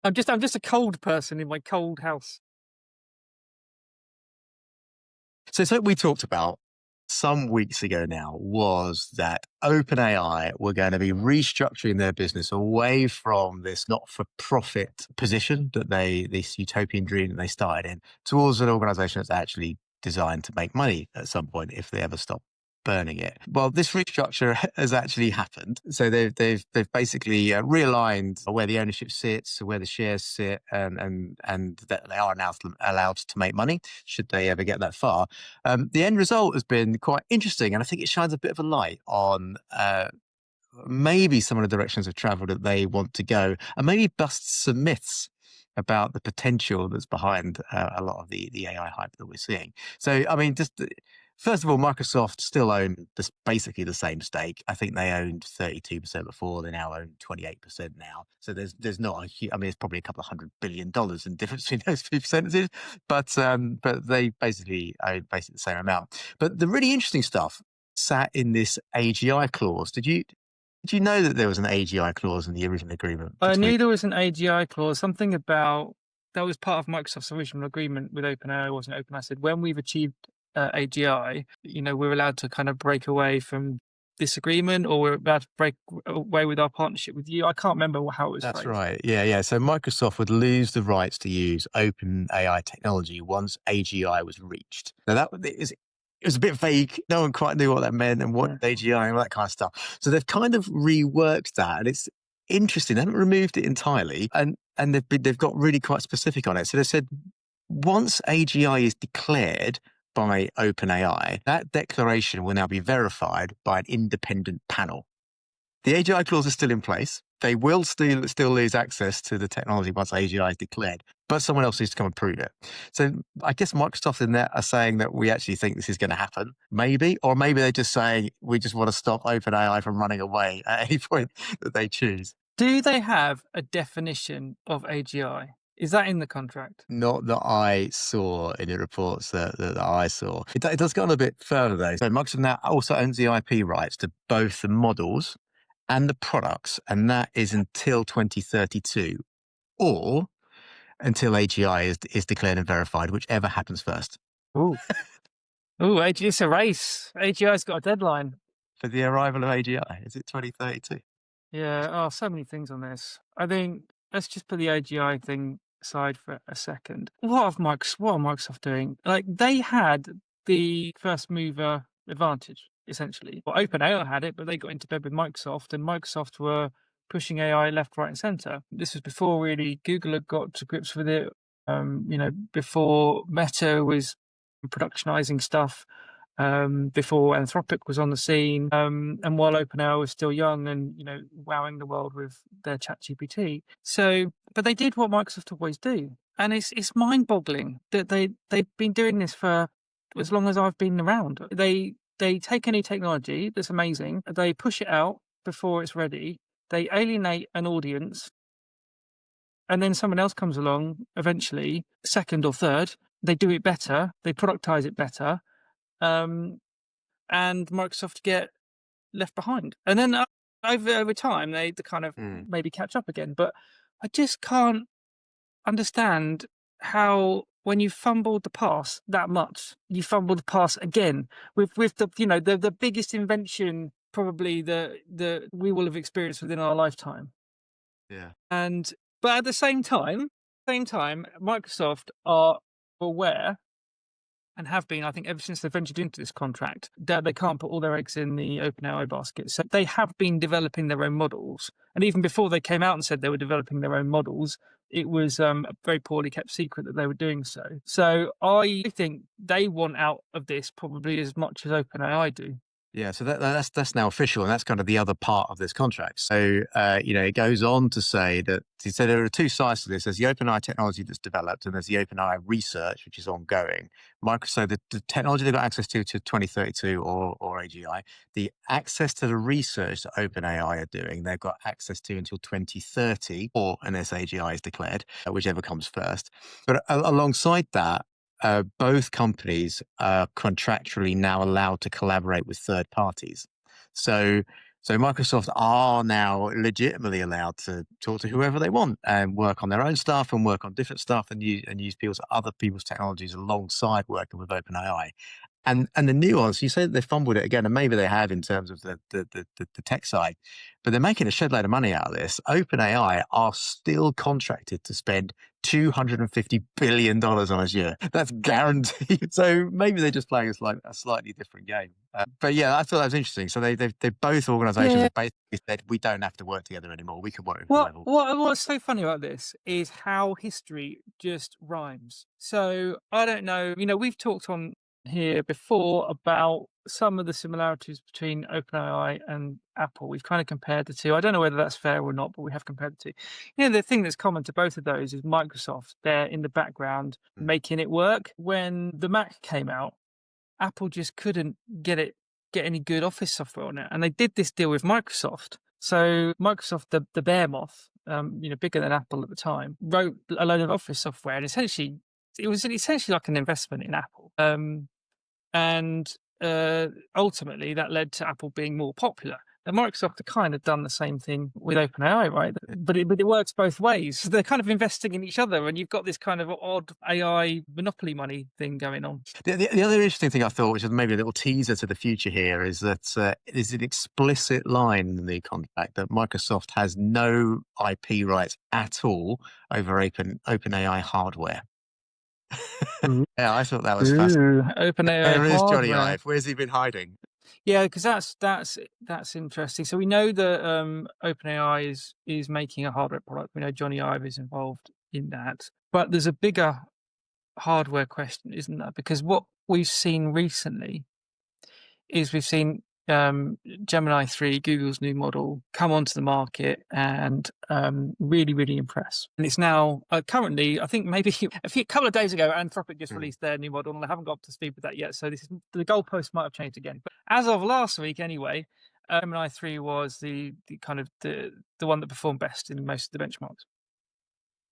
I'm just a cold person in my cold house. So something we talked about some weeks ago now was that OpenAI were going to be restructuring their business away from this not-for-profit position this utopian dream that they started in, towards an organization that's actually designed to make money at some point if they ever stop burning it. Well, this restructure has actually happened. So they've basically realigned where the ownership sits, where the shares sit, and that they are now allowed to make money should they ever get that far. The end result has been quite interesting, and I think it shines a bit of a light on maybe some of the directions of travel that they want to go, and maybe busts some myths about the potential that's behind a lot of the AI hype that we're seeing. So, I mean, just first of all, Microsoft still own this, basically the same stake. I think they owned 32% before; they now own 28% now. So there's not a huge. I mean, it's probably a couple of $100 billion in difference between those two percentages, but they basically own basically the same amount. But the really interesting stuff sat in this AGI clause. Did you know that there was an AGI clause in the original agreement I between? knew there was an AGI clause, something about that was part of Microsoft's original agreement with OpenAI, wasn't it? OpenAI said when we've achieved AGI, we're allowed to kind of break away from this agreement, or we're about to break away with our partnership with you. I can't remember how it was That's phrased. right. Yeah, yeah. So Microsoft would lose the rights to use open AI technology once AGI was reached. Now it was a bit vague. No one quite knew what that meant and what Yeah. AGI and all that kind of stuff. So they've kind of reworked that, and it's interesting. They haven't removed it entirely, and they've got really quite specific on it. So they said once AGI is declared by OpenAI, that declaration will now be verified by an independent panel. The AGI clause is still in place. They will still lose access to the technology once AGI is declared, but someone else needs to come and prove it. So I guess Microsoft in there are saying that we actually think this is going to happen, maybe, or maybe they're just saying we just want to stop OpenAI from running away at any point that they choose. Do they have a definition of AGI? Is that in the contract? Not that I saw in the reports that I saw. It does go on a bit further though. So Microsoft now also owns the IP rights to both the models and the products, and that is until 2032 or until AGI is declared and verified, whichever happens first. Oh, AGI, it's a race. AGI's got a deadline. For the arrival of AGI, is it 2032? Yeah. Oh, so many things on this. I think let's just put the AGI thing aside for a second. What are Microsoft doing? Like they had the first mover advantage, essentially. Well, OpenAI had it, but they got into bed with Microsoft, and Microsoft were pushing AI left, right, and center. This was before really Google had got to grips with it. Before Meta was productionizing stuff, before Anthropic was on the scene, and while OpenAI was still young and wowing the world with their ChatGPT. So, but they did what Microsoft always do, and it's mind-boggling that they've been doing this for as long as I've been around. They take any technology that's amazing, they push it out before it's ready, they alienate an audience, and then someone else comes along eventually, second or third. They do it better, they productize it better, and Microsoft get left behind. And then over time, they kind of Mm. maybe catch up again. But I just can't understand how when you fumbled the pass that much, you fumbled the pass again with the biggest invention probably that we will have experienced within our lifetime. Yeah. And but at the same time, Microsoft are aware and have been, I think, ever since they ventured into this contract, that they can't put all their eggs in the OpenAI basket. So they have been developing their own models. And even before they came out and said they were developing their own models, it was a very poorly kept secret that they were doing so. So I think they want out of this probably as much as OpenAI do. Yeah, so that's now official, and that's kind of the other part of this contract. So, it goes on to say that so there are two sides to this. There's the OpenAI technology that's developed, and there's the OpenAI research, which is ongoing. Microsoft, the technology they've got access to 2032 or AGI, the access to the research that OpenAI are doing, they've got access to until 2030 or unless AGI is declared, whichever comes first. But alongside that, both companies are contractually now allowed to collaborate with third parties. So So Microsoft are now legitimately allowed to talk to whoever they want and work on their own stuff and work on different stuff and use other people's technologies alongside working with OpenAI. And the nuance, you say that they fumbled it again, and maybe they have in terms of the tech side, but they're making a shed load of money out of this. OpenAI are still contracted to spend $250 billion on this year. That's guaranteed. So maybe they're just playing a slightly different game. But yeah, I thought that was interesting. So they both organisations Yeah. have basically said we don't have to work together anymore. We can work with What whoever. what what's so funny about this is how history just rhymes. So I don't know, we've talked on here before about some of the similarities between OpenAI and Apple. We've kind of compared the two. I don't know whether that's fair or not, but we have compared the two. The thing that's common to both of those is Microsoft. They're in the background Mm. making it work. When the Mac came out, Apple just couldn't get any good Office software on it, and they did this deal with Microsoft. So Microsoft, the behemoth, bigger than Apple at the time, wrote a load of Office software, and essentially it was essentially like an investment in Apple. And ultimately that led to Apple being more popular. And Microsoft have kind of done the same thing with OpenAI, right? But it works both ways. So they're kind of investing in each other, and you've got this kind of odd AI monopoly money thing going on. The other interesting thing I thought, which is maybe a little teaser to the future here, is that there's an explicit line in the contract that Microsoft has no IP rights at all over OpenAI hardware. Ooh. Yeah, I thought that was fascinating. Ooh, OpenAI Where is Johnny hardware. Ive? Where's he been hiding? Yeah, because that's interesting. So we know that OpenAI is making a hardware product. We know Johnny Ive is involved in that, but there's a bigger hardware question, isn't there? Because what we've seen recently is we've seen Gemini 3, Google's new model, come onto the market and really, really impress. And it's now currently, I think maybe a couple of days ago, Anthropic just Mm. released their new model, and I haven't got up to speed with that yet. So the goalpost might have changed again. But as of last week, anyway, Gemini 3 was the kind of the one that performed best in most of the benchmarks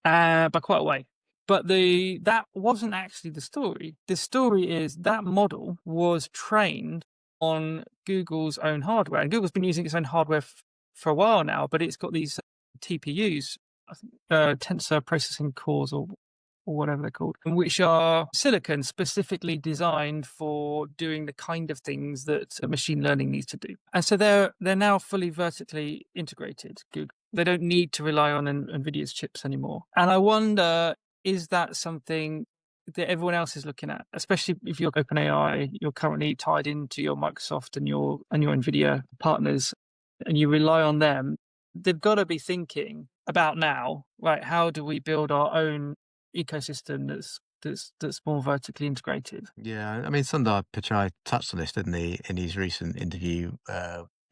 by quite a way. But that wasn't actually the story. The story is that model was trained on Google's own hardware, and Google's been using its own hardware for a while now. But it's got these TPUs, I think, tensor processing cores, or whatever they're called, which are silicon specifically designed for doing the kind of things that machine learning needs to do. And so they're now fully vertically integrated. Google. They don't need to rely on NVIDIA's chips anymore. And I wonder, is that something that everyone else is looking at, especially if you're OpenAI, you're currently tied into your Microsoft and your NVIDIA partners, and you rely on them. They've got to be thinking about now, right? How do we build our own ecosystem that's more vertically integrated? Yeah, I mean, Sundar Pichai touched on this, didn't he, in his recent interview,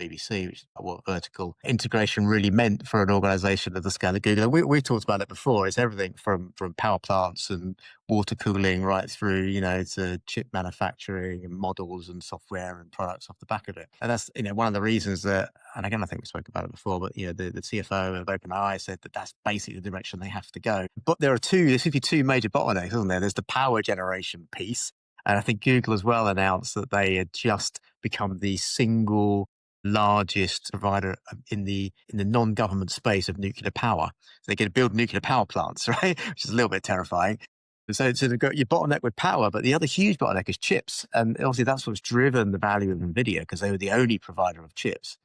BBC, which is what vertical integration really meant for an organization of the scale of Google. We talked about it before. It's everything from power plants and water cooling right through, to chip manufacturing and models and software and products off the back of it. And that's, one of the reasons that, and again, I think we spoke about it before, but, the CFO of OpenAI said that that's basically the direction they have to go. But there seems to be two major bottlenecks, isn't there? There's the power generation piece. And I think Google as well announced that they had just become the single largest provider in the non-government space of nuclear power. So they're going to build nuclear power plants, right? Which is a little bit terrifying. So they've got your bottleneck with power, but the other huge bottleneck is chips. And obviously that's what's driven the value of NVIDIA, because they were the only provider of chips.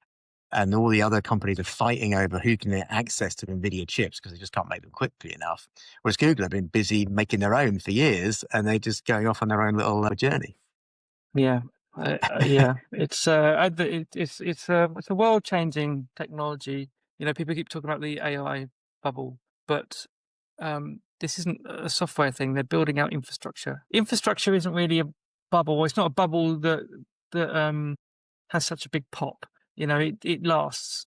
And all the other companies are fighting over who can get access to NVIDIA chips because they just can't make them quickly enough. Whereas Google have been busy making their own for years, and they're just going off on their own little journey. Yeah, yeah. It's a world changing technology. People keep talking about the AI bubble, but this isn't a software thing. They're building out infrastructure. Infrastructure isn't really a bubble. It's not a bubble that has such a big pop. It lasts.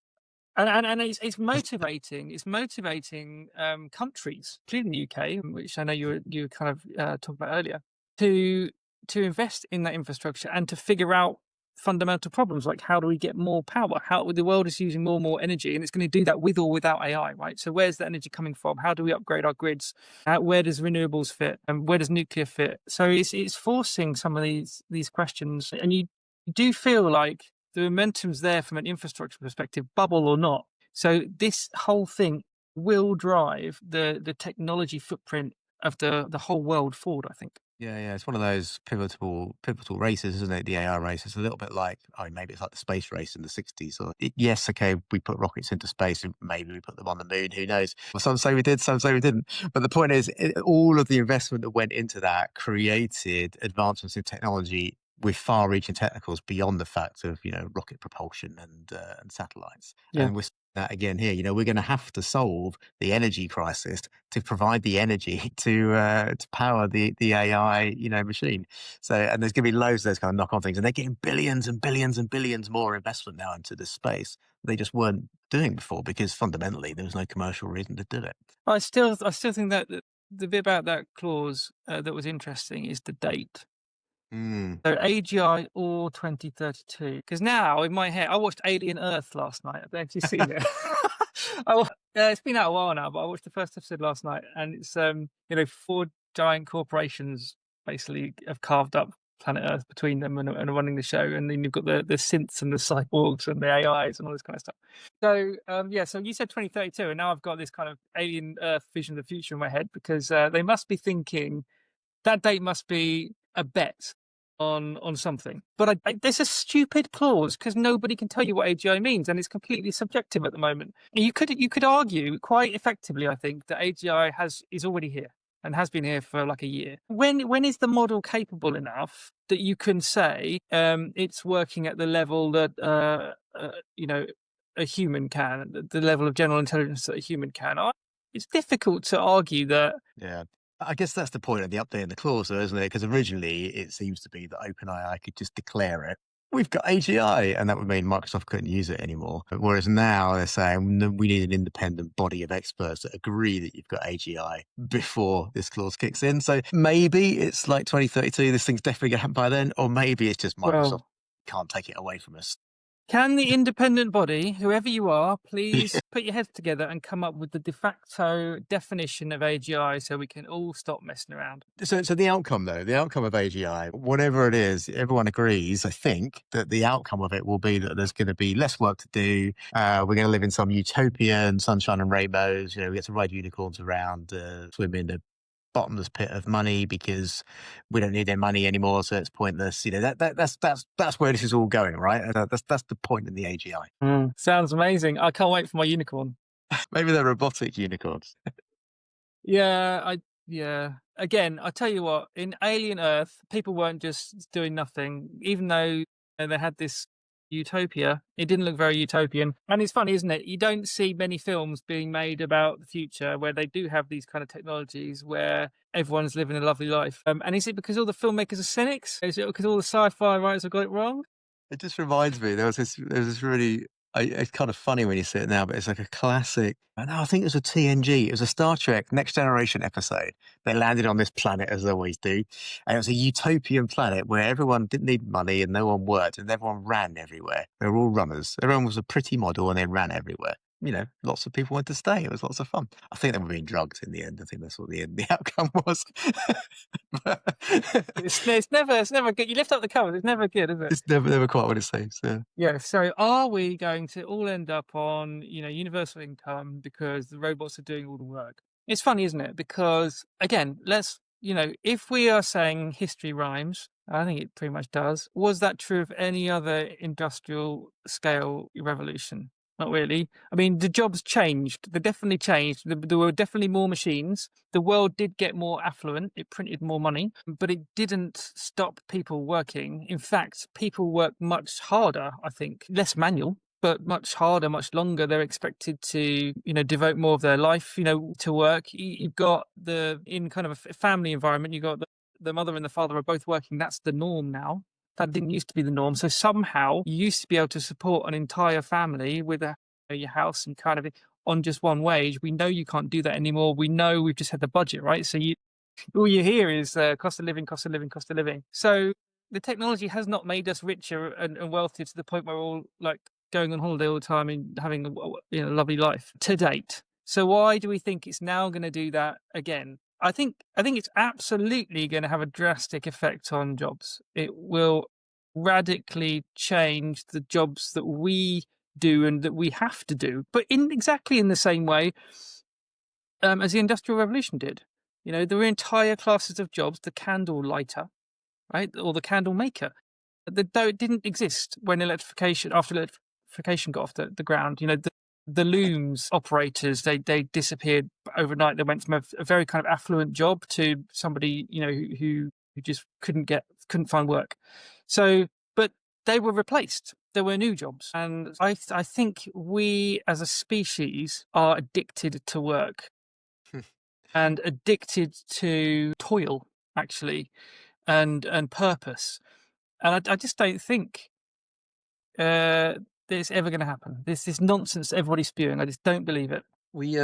And it's motivating. It's motivating countries, including the UK, which I know you were kind of talking about earlier, to invest in that infrastructure and to figure out fundamental problems like how do we get more power? How the world is using more and more energy, and it's going to do that with or without AI, right? So where's the energy coming from? How do we upgrade our grids? Where does renewables fit? And where does nuclear fit? So it's forcing some of these questions, and you do feel like The momentum's there from an infrastructure perspective, bubble or not. So this whole thing will drive the technology footprint of the whole world forward, I think. Yeah, yeah, it's one of those pivotal races, isn't it? The AI race. It's a little bit like, oh, maybe it's like the space race in the '60s. Or yes, okay, we put rockets into space, and maybe we put them on the moon. Who knows? Well, some say we did, some say we didn't. But the point is, all of the investment that went into that created advancements in technology with far-reaching technicals beyond the fact of rocket propulsion and satellites. Yeah. And we're seeing that again here. We're going to have to solve the energy crisis to provide the energy to power the AI machine. So, and there's going to be loads of those kind of knock on things, and they're getting billions and billions and billions more investment now into this space they just weren't doing before because fundamentally there was no commercial reason to do it. I still think that the bit about that clause that was interesting is the date. Mm. So AGI or 2032. Because now in my head, I watched Alien Earth last night. I don't know if you've seen it. It's been out a while now, but I watched the first episode last night, and it's four giant corporations basically have carved up planet Earth between them and are running the show, and then you've got the synths and the cyborgs and the AIs and all this kind of stuff. So yeah, so you said 2032, and now I've got this kind of Alien Earth vision of the future in my head because they must be thinking that date must be a bet on something. But there's a stupid clause because nobody can tell you what AGI means, and it's completely subjective at the moment. You could argue quite effectively, I think, that AGI is already here and has been here for like a year. When is the model capable enough that you can say it's working at the level that a human can, the level of general intelligence that a human can? It's difficult to argue that. Yeah. I guess that's the point of the update in the clause, though, isn't it? Because originally it seems to be that OpenAI could just declare it. We've got AGI, and that would mean Microsoft couldn't use it anymore. Whereas now they're saying "No, we need an independent body of experts that agree that you've got AGI before this clause kicks in. So maybe it's like 2032, this thing's definitely going to happen by then, or maybe it's just Microsoft Well, can't take it away from us. can the independent body, whoever you are, please put your heads together and come up with the de facto definition of AGI so we can all stop messing around? So the outcome, though, the outcome of AGI, whatever it is, everyone agrees, I think, that the outcome of it will be that there's going to be less work to do. We're going to live in some utopian sunshine and rainbows. We get to ride unicorns around, swim in the bottomless pit of money because we don't need their money anymore, so it's pointless. That's where this is all going, right? That's the point in the AGI. Sounds amazing. I can't wait for my unicorn. Maybe they're robotic unicorns. Yeah, yeah. Again, I tell you what, in Alien Earth, people weren't just doing nothing, even though they had this utopia. It didn't look very utopian. And it's funny, isn't it? You don't see many films being made about the future where they do have these kind of technologies where everyone's living a lovely life. And is it because all the filmmakers are cynics? Is it because all the sci-fi writers have got it wrong? It just reminds me, there was this really, it's kind of funny when you see it now, but it's like a classic. I think it was a TNG. It was a Star Trek Next Generation episode. They landed on this planet as they always do. And it was a utopian planet where everyone didn't need money and no one worked and everyone ran everywhere. They were all runners. Everyone was a pretty model and they ran everywhere. Lots of people went to stay. It was lots of fun. I think they were being drugged in the end. I think that's what the outcome was. It's never good. You lift up the covers, it's never good, is it? It's never quite what it seems. Yeah. Yeah, so are we going to all end up on, universal income because the robots are doing all the work? It's funny, isn't it? Because again, if we are saying history rhymes, I think it pretty much does. Was that true of any other industrial scale revolution? Not really. I mean, the jobs changed. They definitely changed. There were definitely more machines. The world did get more affluent. It printed more money, but it didn't stop people working. In fact, people work much harder, I think, less manual, but much harder, much longer. They're expected to, devote more of their life, to work. You've got in kind of a family environment, you've got the mother and the father are both working. That's the norm now. That didn't used to be the norm. So somehow you used to be able to support an entire family with your house and kind of on just one wage. We know you can't do that anymore. We know we've just had the budget, right? So all you hear is cost of living, cost of living, cost of living. So the technology has not made us richer and wealthier to the point where we're all like going on holiday all the time and having a lovely life to date. So why do we think it's now going to do that again? I think it's absolutely going to have a drastic effect on jobs. It will radically change the jobs that we do and that we have to do, but in exactly in the same way as the Industrial Revolution did. You know, there were entire classes of jobs, the candle lighter, right, or the candle maker, that didn't exist when after electrification got off the ground. You know, the looms operators, they disappeared overnight. They went from a very kind of affluent job to somebody, you know, who just couldn't find work. So, but they were replaced. There were new jobs, and I think we as a species are addicted to work and addicted to toil, actually, and purpose. And I just don't think uh, that it's ever going to happen. This nonsense that everybody's spewing. I just don't believe it. We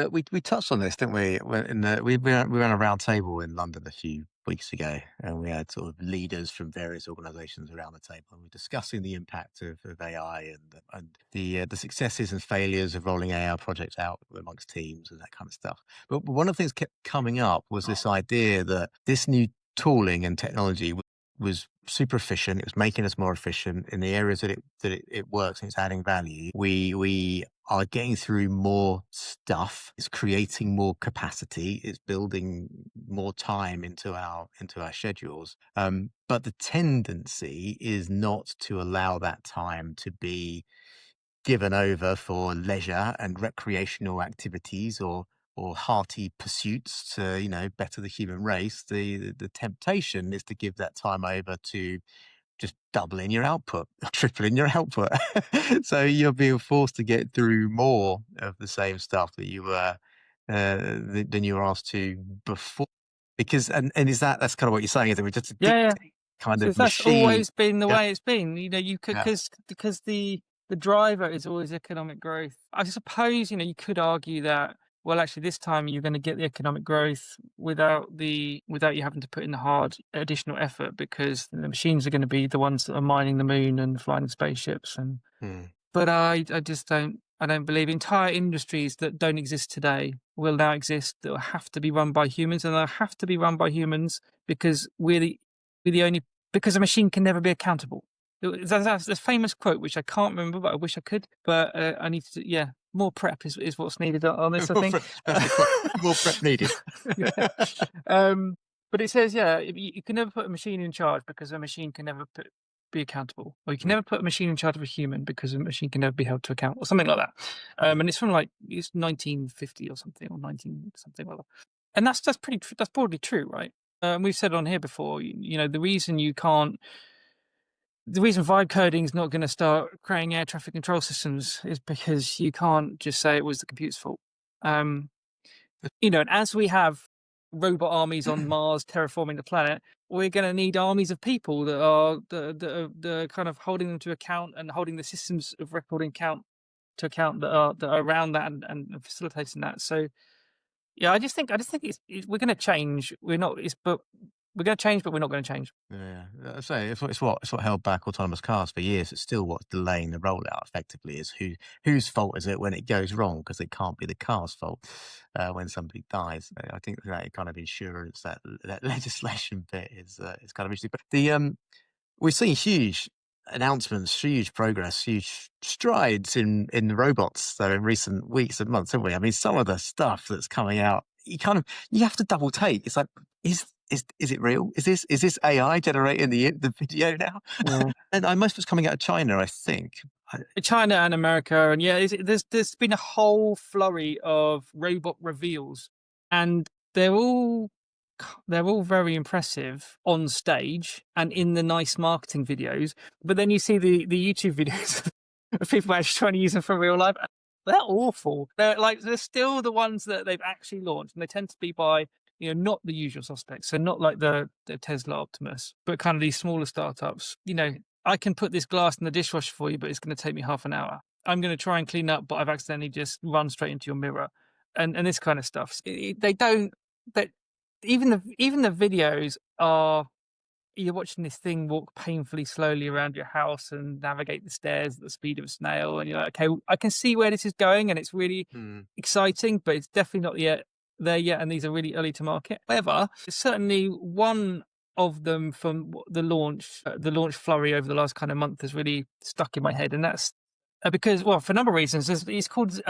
touched on this, didn't we? We ran a round table in London a few weeks ago, and we had sort of leaders from various organisations around the table, and we're discussing the impact of AI and the successes and failures of rolling AI projects out amongst teams and that kind of stuff. But one of the things kept coming up was this idea that this new tooling and technology was super efficient. It was making us more efficient in the areas that it works and it's adding value. We are getting through more stuff. It's creating more capacity. It's building more time into our schedules. But the tendency is not to allow that time to be given over for leisure and recreational activities or hearty pursuits to, you know, better the human race. The temptation is to give that time over to just doubling your output, tripling your output. So you're being forced to get through more of the same stuff that you were than you were asked to before. Because and is that's kind of what you're saying, is that we're just Yeah, yeah. addicted kind So of that's machine. always been the Yeah, way it's been. You know, you could yeah. because the driver is always economic growth. I suppose, you know, you could argue that, well, actually this time you're going to get the economic growth without you having to put in the hard additional effort, because the machines are going to be the ones that are mining the moon and flying spaceships. And Hmm. but I just don't believe entire industries that don't exist today will now exist, that will have to be run by humans, and they'll have to be run by humans because we're the only, because a machine can never be accountable. That's a famous quote which I can't remember, but I wish I could. But I need to, yeah, more prep is what's needed on this, I More think. prep, that's the quote. More prep needed. Yeah. Um, but it says, yeah, you can never put a machine in charge because a machine can never be accountable, or you can Mm. never put a machine in charge of a human because a machine can never be held to account, or something like that. And it's from like it's 1950 or something, or 19 something like that. And that's broadly true, right? We've said on here before, you know, the reason vibe coding is not going to start creating air traffic control systems is because you can't just say it was the computer's fault. Um, you know, and as we have robot armies on Mars terraforming the planet, we're going to need armies of people that are kind of holding them to account and holding the systems of recording count to account that are around that and facilitating that. So yeah, I just think we're going to change. But we're going to change, but we're not going to change. Yeah, I say it's what held back autonomous cars for years. It's still what's delaying the rollout. Effectively, is whose fault is it when it goes wrong? Because it can't be the car's fault when somebody dies. I think that kind of insurance, that legislation bit is kind of interesting. But we've seen huge announcements, huge progress, huge strides in the robots though in recent weeks and months, haven't we? I mean, some of the stuff that's coming out, you have to double take. It's like, is it real? Is this AI generating the video now? And most of it's coming out of China, I think. China and America, and yeah, there's been a whole flurry of robot reveals, and they're all they're all very impressive on stage and in the nice marketing videos. But then you see the YouTube videos of people actually trying to use them for real life. They're awful. They're still the ones that they've actually launched, and they tend to be by, you know, not the usual suspects. So not like the Tesla Optimus, but kind of these smaller startups. You know, I can put this glass in the dishwasher for you, but it's going to take me half an hour. I'm going to try and clean up, but I've accidentally just run straight into your mirror, and this kind of stuff. They don't. That even the videos are, you're watching this thing walk painfully slowly around your house and navigate the stairs at the speed of a snail, and you're like, okay, I can see where this is going, and it's really Hmm. exciting, but it's definitely not yet there yet, and these are really early to market. However, there's certainly one of them from the launch flurry over the last kind of month has really stuck in my head, and that's because, well, for a number of reasons. It's called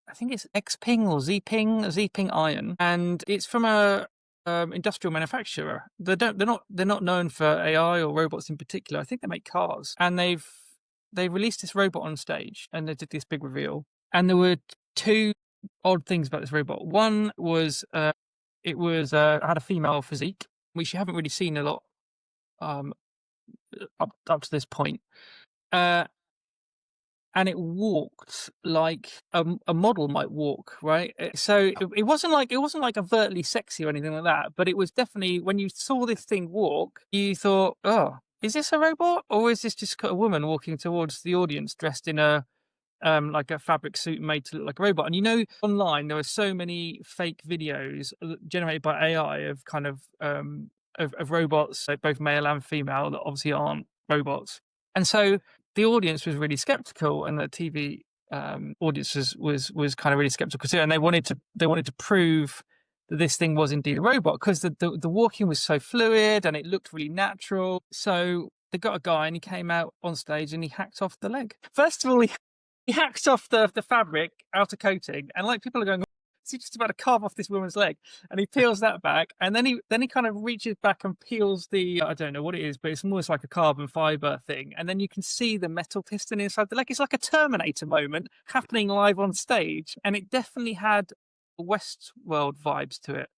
I think it's Xping or Zping Iron, and it's from a industrial manufacturer. They're not known for AI or robots in particular. I think they make cars, and they released this robot on stage, and they did this big reveal. And there were two odd things about this robot. One was it was had a female physique, which you haven't really seen a lot um, up to this point. Uh, and it walked like a model might walk, right? So it wasn't like overtly sexy or anything like that, but it was definitely, when you saw this thing walk, you thought, oh, is this a robot, or is this just a woman walking towards the audience dressed in a like a fabric suit made to look like a robot? And online there are so many fake videos generated by AI of kind of robots, like both male and female, that obviously aren't robots. And so the audience was really skeptical, and the TV audience was kind of really skeptical too, and they wanted to prove that this thing was indeed a robot, because the walking was so fluid and it looked really natural. So they got a guy, and he came out on stage and he hacked off the leg. First of all, he hacks off the fabric, outer coating, and like people are going, is he just about to carve off this woman's leg? And he peels that back, and then he kind of reaches back and peels the, I don't know what it is, but it's almost like a carbon fiber thing, and then you can see the metal piston inside the leg. It's like a Terminator moment happening live on stage, and it definitely had Westworld vibes to it,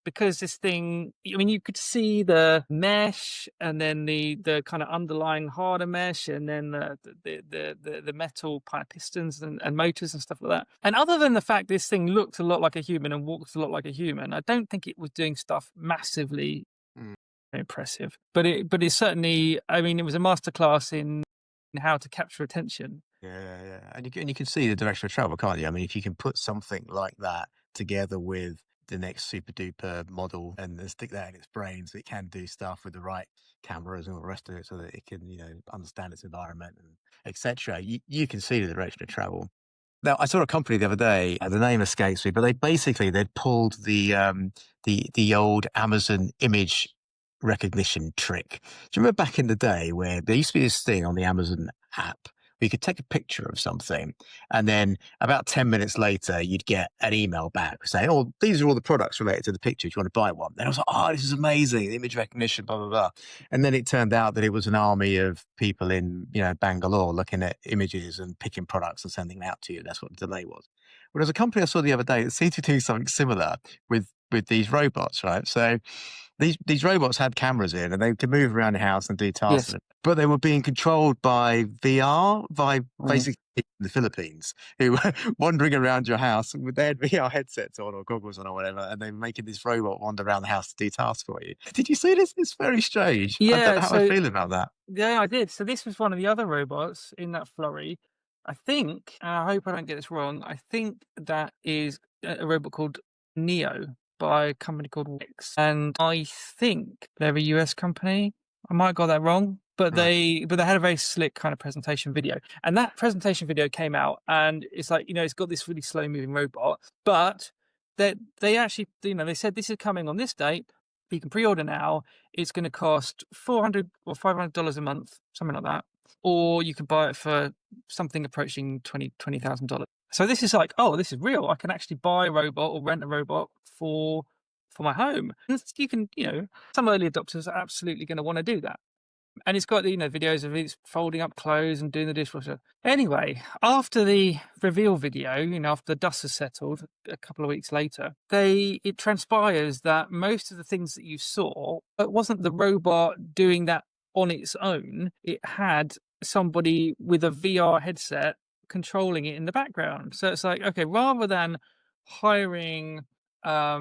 because this thing, I mean, you could see the mesh, and then the kind of underlying harder mesh, and then the metal kind of pistons and motors and stuff like that. And other than the fact this thing looked a lot like a human and walked a lot like a human, I don't think it was doing stuff massively impressive. But it certainly, I mean, it was a masterclass in how to capture attention. Yeah, yeah, and you can see the direction of travel, can't you? I mean, if you can put something like that together with the next super duper model and then stick that in its brain, so it can do stuff with the right cameras and all the rest of it, so that it can, understand its environment and etc. You can see the direction of travel. Now, I saw a company the other day, the name escapes me, but they'd pulled the old Amazon image recognition trick. Do you remember back in the day where there used to be this thing on the Amazon app where you could take a picture of something, and then about 10 minutes later, you'd get an email back saying, oh, these are all the products related to the picture. Do you want to buy one? And I was like, oh, this is amazing. Image recognition, blah, blah, blah. And then it turned out that it was an army of people in, Bangalore looking at images and picking products and sending them out to you. That's what the delay was. Whereas a company I saw the other day that seemed to do something similar with these robots, right? So these robots had cameras in, and they could move around the house and do tasks, Yes. but they were being controlled by VR, by basically in the Philippines, who were wandering around your house with their VR headsets on or goggles on or whatever, and they were making this robot wander around the house to do tasks for you. Did you see this? It's very strange. I don't Yeah. know how I So feel about that. yeah, I did. So this was one of the other robots in that flurry. I think, and I hope I don't get this wrong, I think that is a robot called Neo by a company called Wix. And I think they're a US company. I might have got that wrong, but Right. they had a very slick kind of presentation video. And that presentation video came out, and it's like, it's got this really slow moving robot, but they actually, they said this is coming on this date. You can pre-order now. It's going to cost $400 or $500 a month, something like that. Or you can buy it for something approaching $20,000. So this is like, oh, this is real. I can actually buy a robot or rent a robot for my home. And you can, some early adopters are absolutely going to want to do that. And it's got, videos of it folding up clothes and doing the dishwasher. Anyway, after the reveal video, after the dust has settled a couple of weeks later, it transpires that most of the things that you saw, it wasn't the robot doing that on its own. It had somebody with a VR headset controlling it in the background. So it's like, okay, rather than hiring I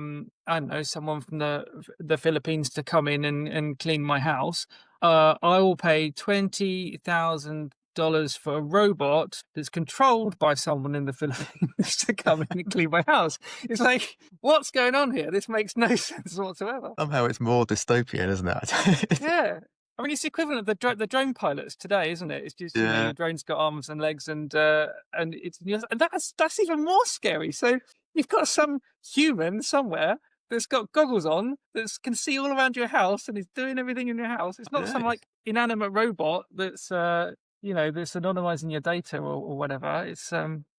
don't know, someone from the Philippines to come in and clean my house, I will pay $20,000 for a robot that's controlled by someone in the Philippines to come in and clean my house. It's like, what's going on here? This makes no sense whatsoever. Somehow it's more dystopian, isn't it? Yeah. I mean, it's the equivalent of the drone pilots today, isn't it? It's just, Yeah. your drone's got arms and legs, and it's, and that's even more scary. So you've got some human somewhere that's got goggles on that can see all around your house and is doing everything in your house. It's not Yeah. some like inanimate robot that's that's anonymizing your data or whatever. It's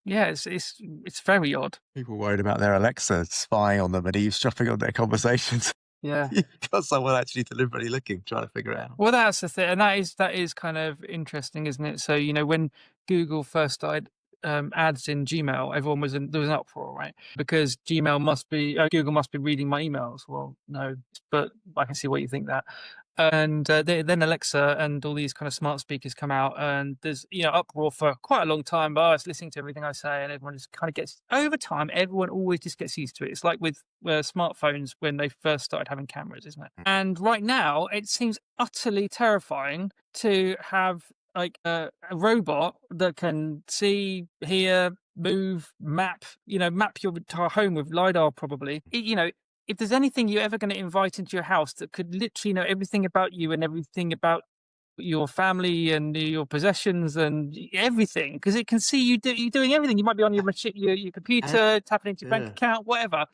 yeah, it's very odd. People worried about their Alexa spying on them and eavesdropping on their conversations. Yeah. You've got someone actually deliberately looking, trying to figure it out. Well, that's the thing, and that is kind of interesting, isn't it? So, when Google first started ads in Gmail, everyone was there was an uproar, right? Because Google must be reading my emails. Well, no, but I can see why you think that. And then Alexa and all these kind of smart speakers come out, and there's uproar for quite a long time. But it's listening to everything I say, and everyone just kind of gets over time. Everyone always just gets used to it. It's like with smartphones when they first started having cameras, isn't it? And right now, it seems utterly terrifying to have like a robot that can see, hear, move, map your entire home with lidar. Probably, if there's anything you're ever going to invite into your house that could literally know everything about you and everything about your family and your possessions and everything, because it can see you doing everything. You might be on your machine, your And computer, tapping into your bank yeah, account, whatever.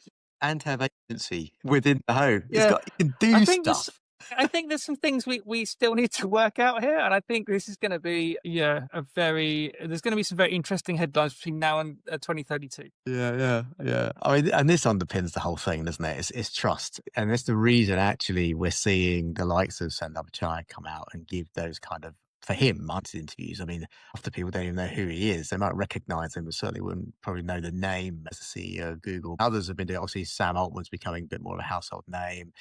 and have agency within the home. Yeah, It can I do think this. stuff. I think there's some things we still need to work out here, and I think this is going to be there's going to be some very interesting headlines between now and 2032. Yeah, yeah, yeah. I mean, and this underpins the whole thing, doesn't it? It's trust, and that's the reason actually we're seeing the likes of Sundar Pichai come out and give those kind of, for him, answered interviews. I mean, often people don't even know who he is. They might recognise him, but certainly wouldn't probably know the name as the CEO of Google. Others have been doing. Obviously, Sam Altman's becoming a bit more of a household name.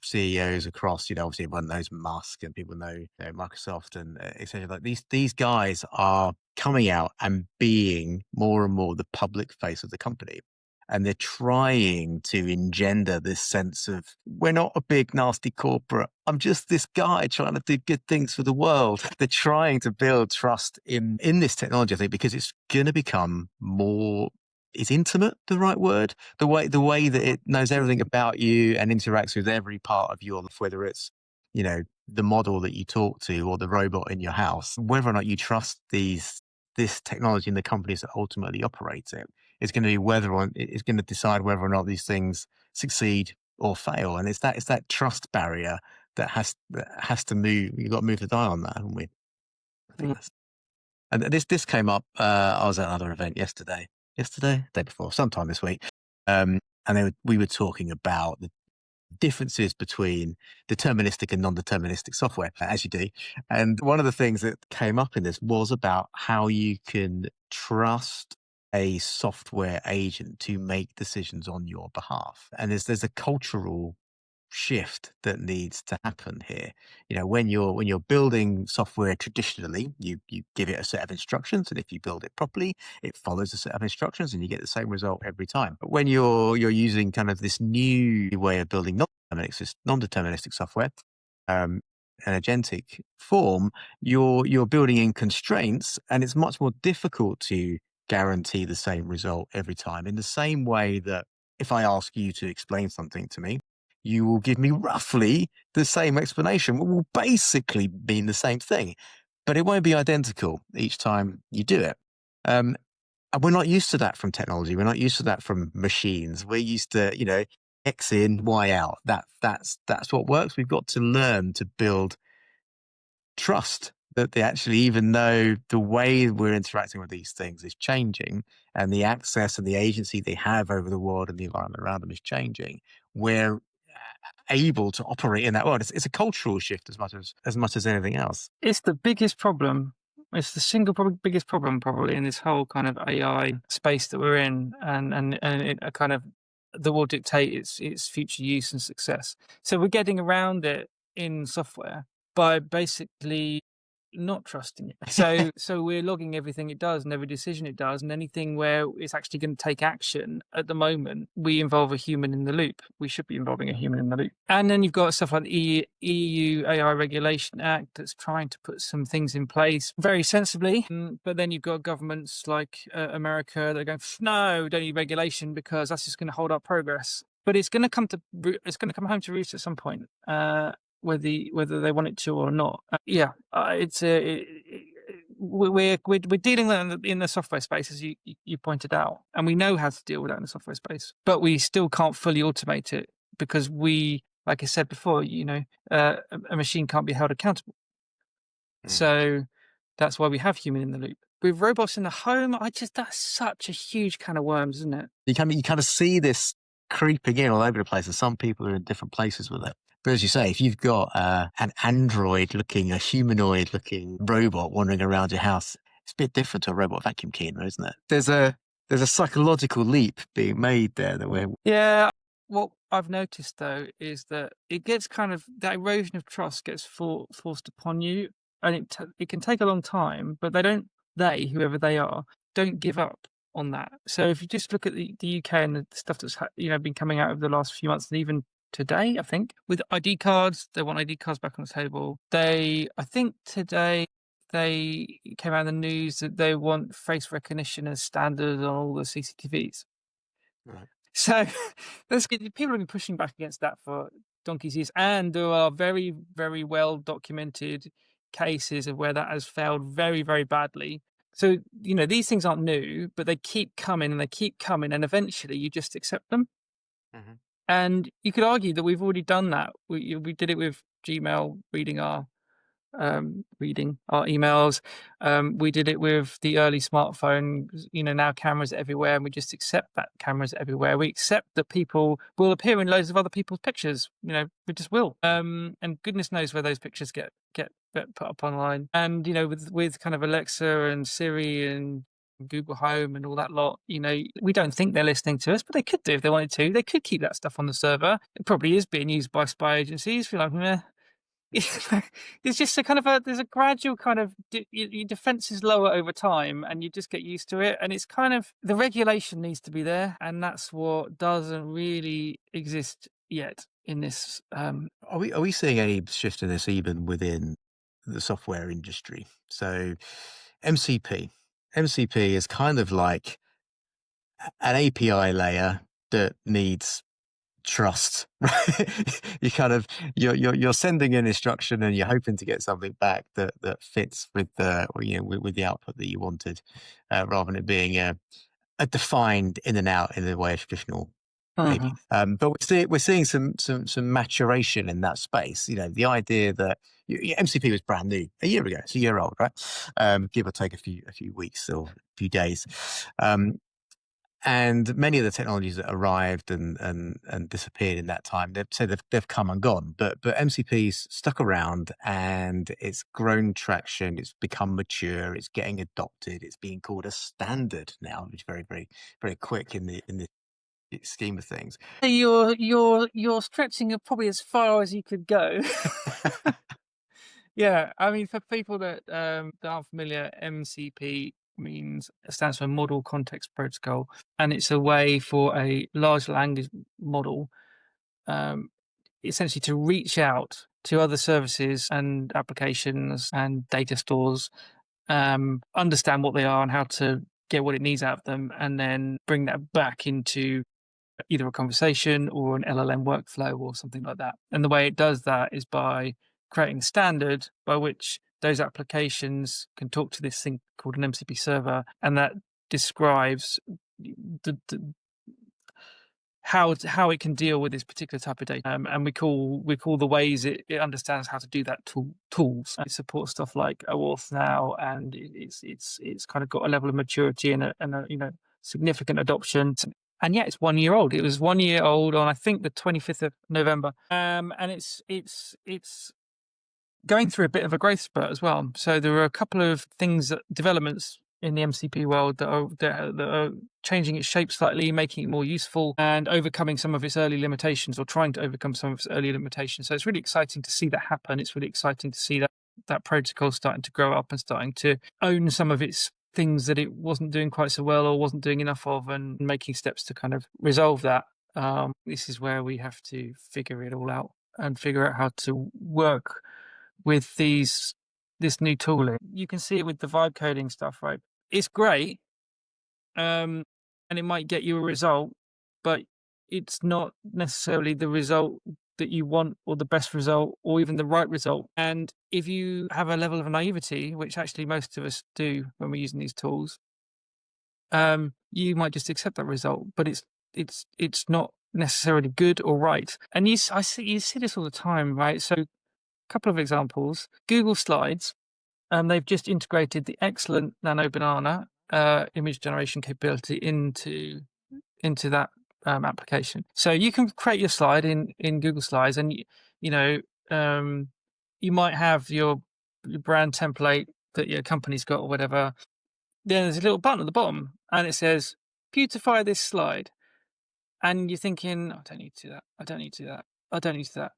CEOs across. Obviously everyone knows Musk, and people know, Microsoft and etc. Like these guys are coming out and being more and more the public face of the company. And they're trying to engender this sense of, we're not a big, nasty corporate. I'm just this guy trying to do good things for the world. They're trying to build trust in this technology, I think, because it's going to become more, is intimate the right word? The way that it knows everything about you and interacts with every part of your life, whether it's, the model that you talk to or the robot in your house, whether or not you trust this technology and the companies that ultimately operate it, is going to be it's going to decide whether or not these things succeed or fail. And it's that trust barrier that has to move. You've got to move the dial on that, haven't we? I think Mm. that's, and this came up. I was at another event yesterday, day before, sometime this week. And we were talking about the differences between deterministic and non-deterministic software, as you do. And one of the things that came up in this was about how you can trust a software agent to make decisions on your behalf. And there's a cultural shift that needs to happen here. When you're building software traditionally, you give it a set of instructions, and if you build it properly, it follows a set of instructions and you get the same result every time. But when you're using kind of this new way of building non-deterministic software, an agentic form, you're building in constraints, and it's much more difficult to guarantee the same result every time. In the same way that if I ask you to explain something to me, you will give me roughly the same explanation. It will basically mean the same thing, but it won't be identical each time you do it. And we're not used to that from technology. We're not used to that from machines. We're used to, X in, Y out. That's what works. We've got to learn to build trust that they actually, even though the way we're interacting with these things is changing and the access and the agency they have over the world and the environment around them is changing, we're able to operate in that world. It's a cultural shift as much as anything else. It's the biggest problem. It's the single biggest problem probably in this whole kind of AI space that we're in, and it kind of that will dictate its future use and success. So we're getting around it in software by basically not trusting it. So we're logging everything it does and every decision it does, and anything where it's actually going to take action. At the moment, we involve a human in the loop. We should be involving a human in the loop. And then you've got stuff like the EU AI Regulation Act that's trying to put some things in place very sensibly. But then you've got governments like America that are going, no, we don't need regulation because that's just going to hold up progress. But it's going to come home to roost at some point. Whether they want it to or not. we're dealing with that in the software space, as you pointed out, and we know how to deal with that in the software space, but we still can't fully automate it because we, like I said before, a machine can't be held accountable. Mm. So that's why we have human in the loop. With robots in the home, that's such a huge can of worms, isn't it? You kind of see this creeping in all over the place, and some people are in different places with it. But as you say, if you've got an android-looking, a humanoid-looking robot wandering around your house, it's a bit different to a robot vacuum cleaner, isn't it? There's a psychological leap being made there that we're. Yeah. What I've noticed though is that it gets kind of that erosion of trust gets forced upon you, and it can take a long time, but whoever they are, don't give up on that. So if you just look at the UK and the stuff that's been coming out over the last few months, and even today, I think with ID cards, they want ID cards back on the table. I think today they came out in the news that they want face recognition as standard on all the CCTVs. Right. So people have been pushing back against that for donkey's years, and there are very, very well documented cases of where that has failed very, very badly. So, these things aren't new, but they keep coming and they keep coming, and eventually you just accept them. Mhm. And you could argue that we've already done that. We did it with Gmail reading our emails. We did it with the early smartphone. Now cameras are everywhere, and we just accept that cameras are everywhere. We accept that people will appear in loads of other people's pictures. We just will. And goodness knows where those pictures get put up online. And with kind of Alexa and Siri and Google Home and all that lot, we don't think they're listening to us, but they could do if they wanted to. They could keep that stuff on the server. It probably is being used by spy agencies. Feel like, meh. There's just there's a gradual kind of your defense is lower over time, and you just get used to it. And it's kind of the regulation needs to be there, and that's what doesn't really exist yet in this. Are we seeing any shift in this even within the software industry? So MCP is kind of like an API layer that needs trust, right? You're sending an instruction and you're hoping to get something back that fits with the output that you wanted, rather than it being a defined in and out in the way of traditional API. Mhm. But we're seeing some maturation in that space. The idea that MCP was brand new a year ago. It's a year old, right? Give or take a few weeks or a few days. And many of the technologies that arrived and disappeared in that time, they've come and gone. But MCP's stuck around and it's grown traction. It's become mature. It's getting adopted. It's being called a standard now, which is very, very, very quick in the scheme of things. You're stretching it probably as far as you could go. Yeah, I mean, for people that aren't familiar, MCP stands for Model Context Protocol, and it's a way for a large language model, um, essentially to reach out to other services and applications and data stores, understand what they are and how to get what it needs out of them, and then bring that back into either a conversation or an LLM workflow or something like that. And the way it does that is by creating a standard by which those applications can talk to this thing called an MCP server, and that describes the how it can deal with this particular type of data. And we call the ways it understands how to do that tools. It supports stuff like OAuth now, and it's kind of got a level of maturity and a significant adoption. And yeah, it's 1 year old. It was 1 year old on I think the 25th of November. And it's going through a bit of a growth spurt as well. So there are a couple of developments in the MCP world that are changing its shape slightly, making it more useful, and overcoming some of its early limitations, or trying to overcome some of its early limitations. So it's really exciting to see that happen. It's really exciting to see that protocol starting to grow up and starting to own some of its things that it wasn't doing quite so well or wasn't doing enough of, and making steps to kind of resolve that. This is where we have to figure it all out and figure out how to work with this new tooling. You can see it with the vibe coding stuff, right? It's great, and it might get you a result, but it's not necessarily the result that you want, or the best result, or even the right result. And if you have a level of naivety, which actually most of us do when we're using these tools, you might just accept that result, but it's not necessarily good or right. And you see this all the time, right? So, a couple of examples: Google Slides. They've just integrated the excellent Nano Banana image generation capability into that application. So you can create your slide in Google Slides, and you know um, you might have your brand template that your company's got or whatever. Then there's a little button at the bottom, and it says "Beautify this slide." And you're thinking, "I don't need to do that. I don't need to do that. I don't need to do that."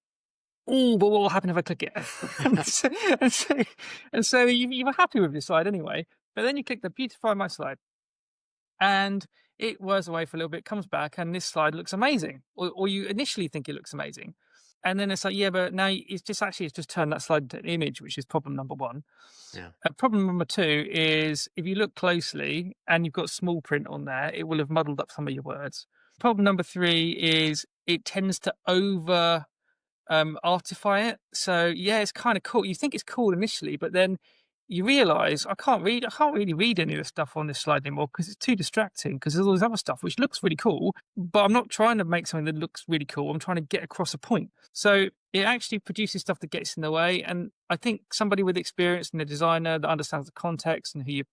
Oh, but what will happen if I click it? and so, and so, you were happy with your slide anyway, but then you click the "Beautify my slide," and it whirs away for a little bit, comes back, and this slide looks amazing, or you initially think it looks amazing, and then it's like, yeah, but now it's just turned that slide into an image, which is problem number one. Yeah. Problem number two is, if you look closely and you've got small print on there, it will have muddled up some of your words. Problem number three is it tends to over artify it. So yeah, it's kind of cool. You think it's cool initially, but then you realize I can't really read any of the stuff on this slide anymore because it's too distracting, because there's all this other stuff which looks really cool, but I'm not trying to make something that looks really cool. I'm trying to get across a point. So it actually produces stuff that gets in the way. And I think somebody with experience and a designer that understands the context and who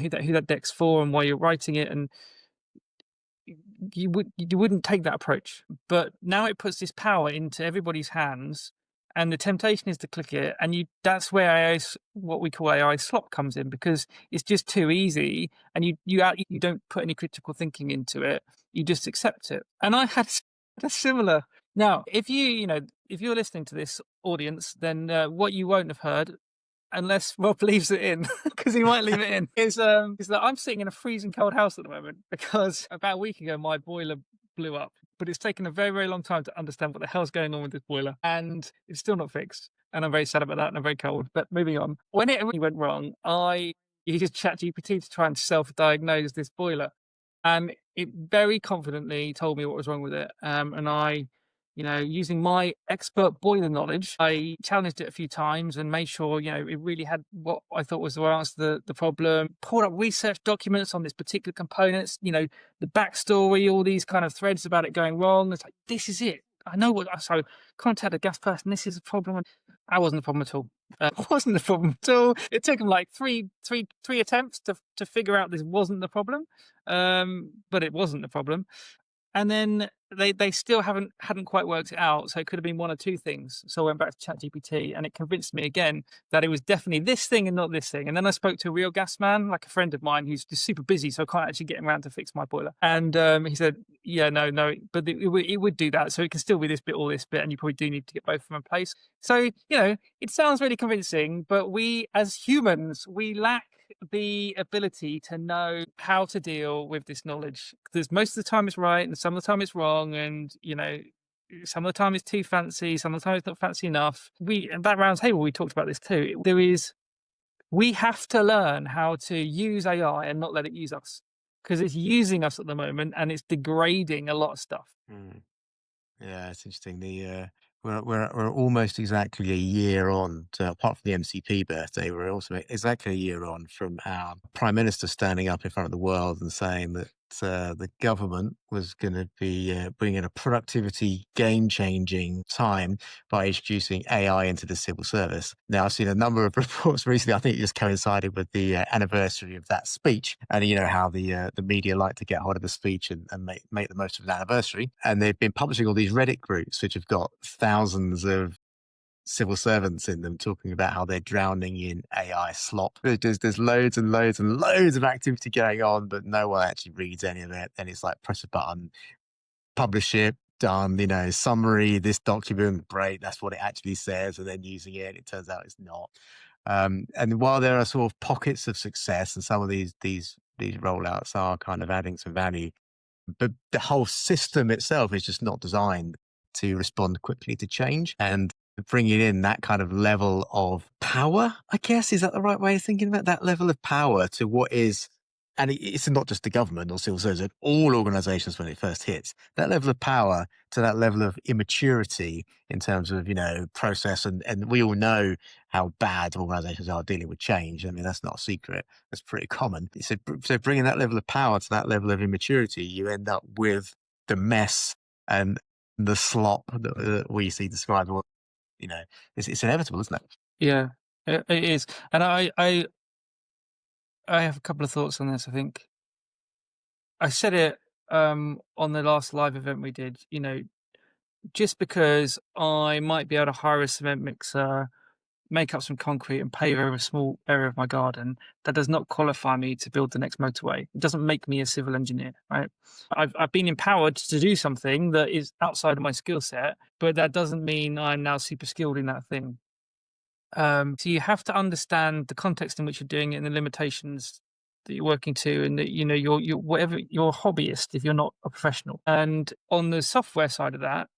that deck's for and why you're writing it, and you wouldn't take that approach. But now it puts this power into everybody's hands, and the temptation is to click it, and that's where what we call AI slop comes in, because it's just too easy, and you don't put any critical thinking into it. You just accept it. And I had a similar. Now, if you're listening to this audience, then what you won't have heard, unless Rob leaves it in, because he might leave it in, is that I'm sitting in a freezing cold house at the moment, because about a week ago my boiler blew up. But it's taken a very, very long time to understand what the hell's going on with this boiler, and it's still not fixed. And I'm very sad about that, and I'm very cold. But moving on, when it really went wrong, I used ChatGPT to try and self-diagnose this boiler, and it very confidently told me what was wrong with it. And I, using my expert boiler knowledge, I challenged it a few times and made sure, it really had what I thought was the right answer to the problem. Pulled up research documents on this particular components, the backstory, all these kind of threads about it going wrong. It's like, this is it. I know what. So contact a gas person. This is a problem. And that wasn't the problem at all. Wasn't the problem at all. It took them like three attempts to figure out this wasn't the problem. But it wasn't the problem. And then they still hadn't quite worked it out. So it could have been one or two things. So I went back to ChatGPT, and it convinced me again that it was definitely this thing and not this thing. And then I spoke to a real gas man, like a friend of mine who's just super busy, so I can't actually get him around to fix my boiler. And he said, yeah, no, but it would do that. So it can still be this bit or this bit, and you probably do need to get both of them in place. So, it sounds really convincing, but we as humans, we lack the ability to know how to deal with this knowledge, because most of the time it's right and some of the time it's wrong, and some of the time it's too fancy, some of the time it's not fancy enough. At that round table we talked about this too. We have to learn how to use AI and not let it use us, because it's using us at the moment and it's degrading a lot of stuff. Mm. Yeah, it's interesting. We're almost exactly a year on, apart from the MCP birthday, we're also exactly a year on from our Prime Minister standing up in front of the world and saying that the government was going to be bringing a productivity game-changing time by introducing AI into the civil service. Now, I've seen a number of reports recently. I think it just coincided with the anniversary of that speech, and you know how the media like to get hold of the speech and make the most of an anniversary. And they've been publishing all these Reddit groups which have got thousands of civil servants in them talking about how they're drowning in AI slop. There's loads and loads and loads of activity going on, but no one actually reads any of it. And it's like, press a button, publish it, done, summary, this document, great, that's what it actually says, and then using it, it turns out it's not. And while there are sort of pockets of success, and some of these rollouts are kind of adding some value, but the whole system itself is just not designed to respond quickly to change. And bringing in that kind of level of power, I guess, is that the right way of thinking about that level of power to what is and it's not just the government or civil service, all organizations when it first hits, that level of power to that level of immaturity in terms of, process. And we all know how bad organizations are dealing with change. I mean, that's not a secret. That's pretty common. So bringing that level of power to that level of immaturity, you end up with the mess and the slop that we see described. You know, it's inevitable, isn't it? Yeah, it is. And I have a couple of thoughts on this. I think I said it on the last live event we did. Just because I might be able to hire a cement mixer, make up some concrete, and pave over a small area of my garden, that does not qualify me to build the next motorway. It doesn't make me a civil engineer, right? I've been empowered to do something that is outside of my skill set, but that doesn't mean I'm now super skilled in that thing. So you have to understand the context in which you're doing it and the limitations that you're working to, and that you're whatever you're a hobbyist if you're not a professional. And on the software side of that,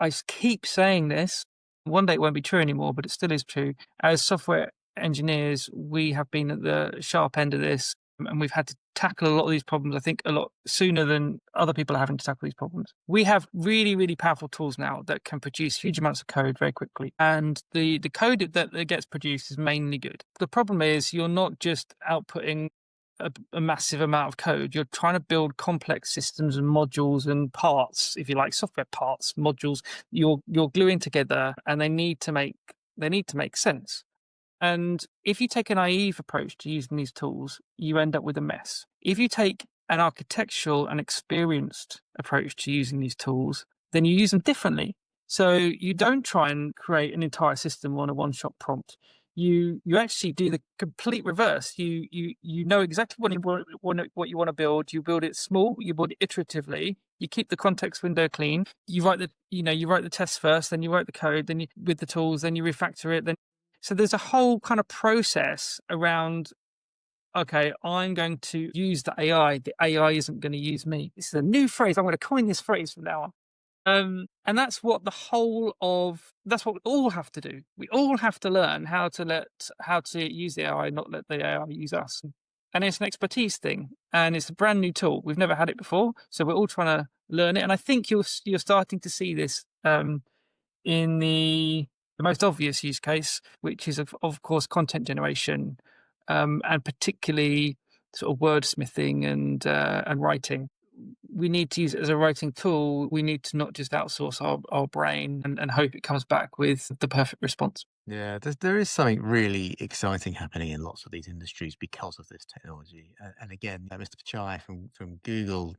I keep saying this. One day it won't be true anymore, but it still is true. As software engineers, we have been at the sharp end of this, and we've had to tackle a lot of these problems, I think, a lot sooner than other people are having to tackle these problems. We have really, really powerful tools now that can produce huge amounts of code very quickly. And the code that gets produced is mainly good. The problem is you're not just outputting a massive amount of code. You're trying to build complex systems and modules and parts, if you like, software parts, modules. You're gluing together, and they need to make sense. And if you take a naive approach to using these tools, you end up with a mess. If you take an architectural and experienced approach to using these tools, then you use them differently. So you don't try and create an entire system on a one-shot prompt. You actually do the complete reverse. You know exactly what you want to build. You build it small. You build it iteratively. You keep the context window clean. You write the tests first, then you write the code, then with the tools, then you refactor it, then so there's a whole kind of process around, okay, I'm going to use the AI. The AI isn't going to use me. This is a new phrase. I'm going to coin this phrase from now on. And that's what we all have to do. We all have to learn how to use the AI, not let the AI use us. And it's an expertise thing, and it's a brand new tool. We've never had it before, so we're all trying to learn it. And I think you're starting to see this in the most obvious use case, which is of course content generation, and particularly sort of wordsmithing and writing. We need to use it as a writing tool. We need to not just outsource our brain and hope it comes back with the perfect response. Yeah, there is something really exciting happening in lots of these industries because of this technology. And again, Mr. Pichai from Google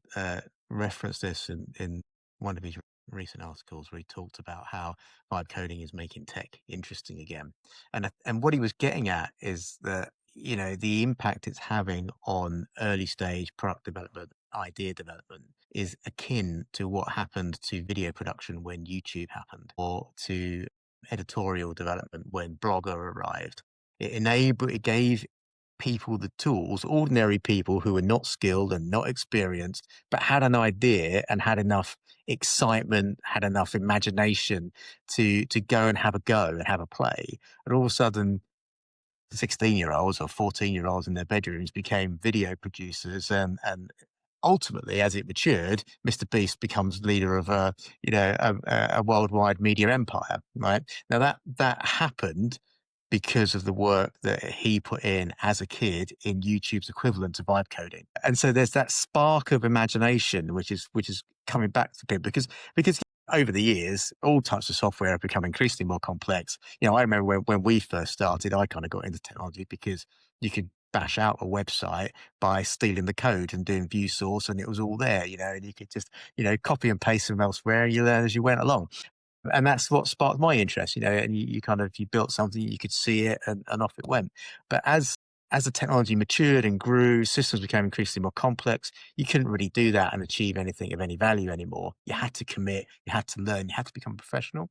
referenced this in one of his recent articles where he talked about how vibe coding is making tech interesting again. And what he was getting at is that, the impact it's having on early stage product development, idea development is akin to what happened to video production when YouTube happened, or to editorial development when Blogger arrived. It gave people the tools, ordinary people who were not skilled and not experienced, but had an idea and had enough excitement, had enough imagination to go and have a go and have a play. And all of a sudden, 16-year-olds or 14-year-olds in their bedrooms became video producers, and ultimately, as it matured, Mr. Beast becomes leader of a worldwide media empire. Right now, that happened because of the work that he put in as a kid in YouTube's equivalent to vibe coding. And so there's that spark of imagination, which is coming back to people because over the years, all types of software have become increasingly more complex. I remember when we first started, I kind of got into technology because you could bash out a website by stealing the code and doing view source, and it was all there, and you could just, copy and paste from elsewhere, and you learn as you went along. And that's what sparked my interest, and you built something, you could see it, and off it went. But as the technology matured and grew, systems became increasingly more complex. You couldn't really do that and achieve anything of any value anymore. You had to commit, you had to learn, you had to become a professional.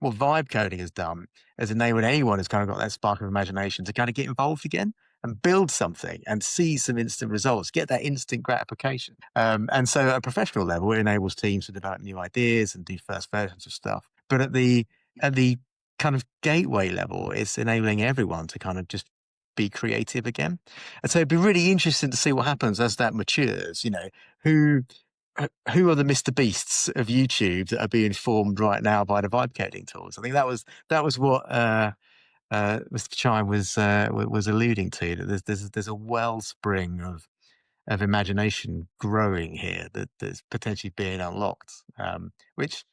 What vibe coding has done is enabled anyone who's kind of got that spark of imagination to kind of get involved again and build something and see some instant results, get that instant gratification. And so at a professional level, it enables teams to develop new ideas and do first versions of stuff. But at the kind of gateway level, it's enabling everyone to kind of just be creative again. And so it'd be really interesting to see what happens as that matures. Who who are the Mr. Beasts of YouTube that are being formed right now by the vibe coding tools? I think that was what Mr. Chime was alluding to. That there's a wellspring of imagination growing here that's potentially being unlocked, which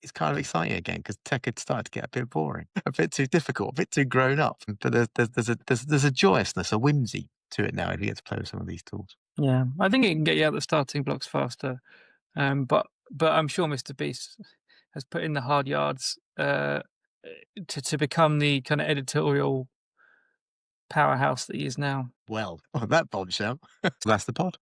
is kind of exciting again because tech had started to get a bit boring, a bit too difficult, a bit too grown up. But there's a joyousness, a whimsy to it now if you get to play with some of these tools. Yeah, I think it can get you out the starting blocks faster. But I'm sure Mr. Beast has put in the hard yards to become the kind of editorial powerhouse that he is now. Well, on that bombshell, that's the pod.